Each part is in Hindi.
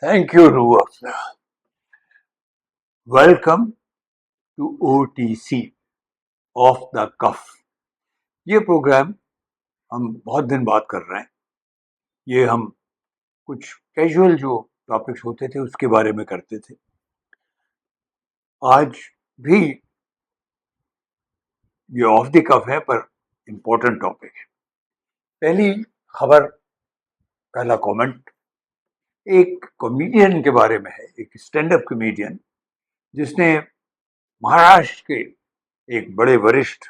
Thank you, Ruwafza. Welcome to OTC, off the cuff. ये प्रोग्राम हम बहुत दिन बाद कर रहे हैं। ये हम कुछ कैजुअल जो टॉपिक्स होते थे उसके बारे में करते थे। आज भी ये ऑफ द कफ है पर इम्पोर्टेंट टॉपिक है। पहली खबर, पहला कमेंट एक कॉमेडियन के बारे में है, एक स्टैंड अप कॉमेडियन जिसने महाराष्ट्र के एक बड़े वरिष्ठ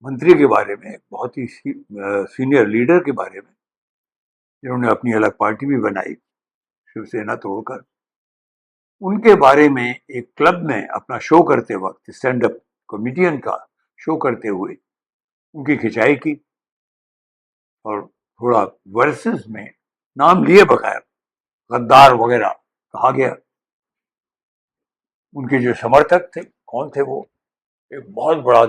मंत्री के बारे में, बहुत ही सीनियर लीडर के बारे में, जिन्होंने अपनी अलग पार्टी भी बनाई शिवसेना तोड़कर, उनके बारे में एक क्लब में अपना शो करते वक्त, स्टैंड अप कॉमेडियन का शो करते हुए उनकी खिंचाई की और थोड़ा वर्सेस में नाम लिए बगैर गद्दार वगैरह कहा गया। उनके जो समर्थक थे, कौन थे वो, एक बहुत बड़ा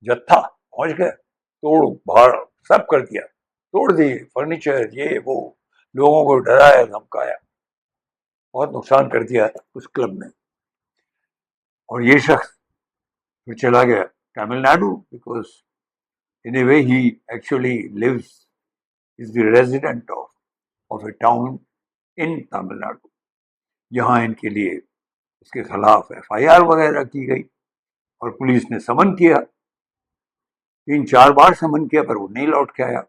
जत्था पहुंच गया, तोड़ भाड़ सब कर दिया, तोड़ दिए फर्नीचर, ये वो, लोगों को डराया धमकाया, बहुत नुकसान कर दिया उस क्लब में। और ये शख्स फिर चला गया Tamil Nadu, because in a way he actually lives, is the resident of a town in Tamil Nadu. यहाँ इनके लिए इसके खिलाफ FIR वगैरह की गई और पुलिस ने समन किया, 3-4 बार समन किया, पर वो नहीं लौट के आया।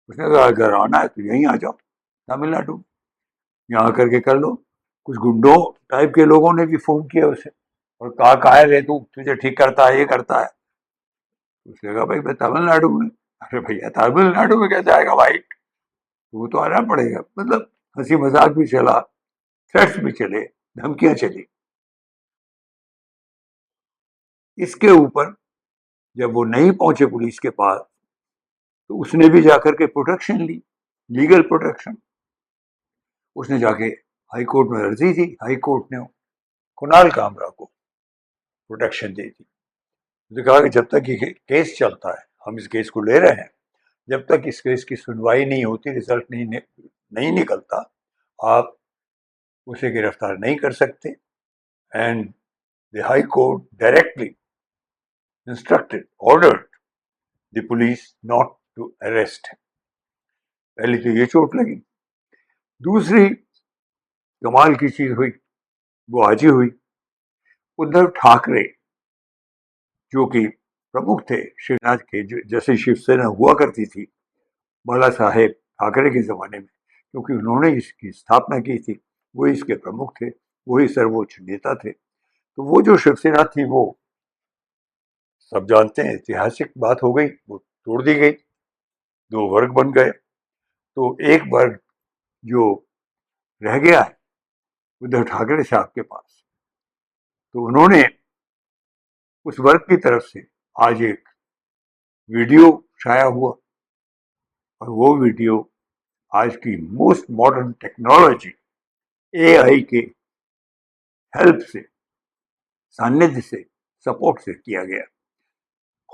उसने कहा अगर आना है तो यहीं आ जाओ तमिलनाडु, यहाँ करके कर लो। कुछ गुंडों टाइप के लोगों ने भी फोन किया उसे और कहा है रे तू, तुझे ठीक करता है, ये करता है। उसने कहा भाई मैं तमिलनाडु में। अरे भैया तमिलनाडु में कैसे आएगा भाई, वो तो आना पड़ेगा। मतलब हंसी मजाक भी चला, थ्रेट्स भी चले, धमकियां चली। इसके ऊपर जब वो नहीं पहुंचे पुलिस के पास तो उसने भी जाकर के प्रोटेक्शन ली, लीगल प्रोटेक्शन। उसने जाके हाई कोर्ट में अर्जी दी, हाई कोर्ट ने कुणाल कामरा को प्रोटेक्शन दे दी। उसने कहा कि जब तक ये केस चलता है, हम इस केस को ले रहे हैं, जब तक इस केस की सुनवाई नहीं होती, रिजल्ट नहीं निकलता, आप उसे गिरफ्तार नहीं कर सकते। And the high court directly instructed, ordered the police not to arrest. पहले तो ये चोट लगी। दूसरी कमाल की चीज हुई, वो आज ही हुई। उद्धव ठाकरे जो कि प्रमुख थे शिवसेना के, जैसे शिवसेना हुआ करती थी बाला साहेब ठाकरे के जमाने में, क्योंकि उन्होंने इसकी स्थापना की थी, वो इसके प्रमुख थे, वही सर्वोच्च नेता थे। तो वो जो शिवसेना थी वो सब जानते हैं, ऐतिहासिक बात हो गई, वो तोड़ दी गई, 2 वर्ग बन गए। तो एक वर्ग जो रह गया है उद्धव ठाकरे साहब के पास, तो उन्होंने उस वर्ग की तरफ से आज एक वीडियो छाया हुआ, और वो वीडियो आज की मोस्ट मॉडर्न टेक्नोलॉजी AI के हेल्प से, सानिध्य से, सपोर्ट से किया गया।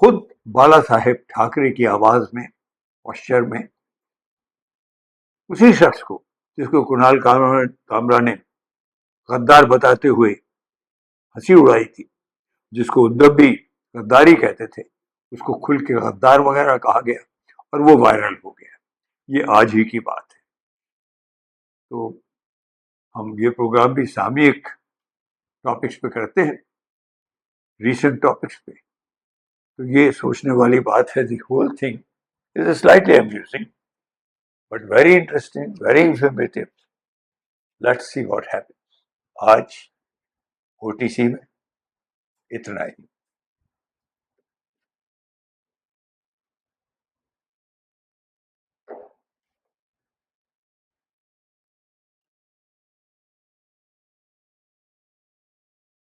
खुद बाला साहेब ठाकरे की आवाज में, पोस्चर में, उसी शख्स को जिसको कुणाल कामरा ने गद्दार बताते हुए हंसी उड़ाई थी, जिसको उद्धव भी गद्दारी कहते थे, उसको खुल के गद्दार वगैरह कहा गया और वो वायरल हो गया। ये आज ही की बात है। तो हम ये प्रोग्राम भी सामयिक टॉपिक्स पे करते हैं, रीसेंट टॉपिक्स पे। तो ये सोचने वाली बात है, the whole thing is slightly amusing but very interesting, very informative. Let's see what happens. आज OTC में इतना ही।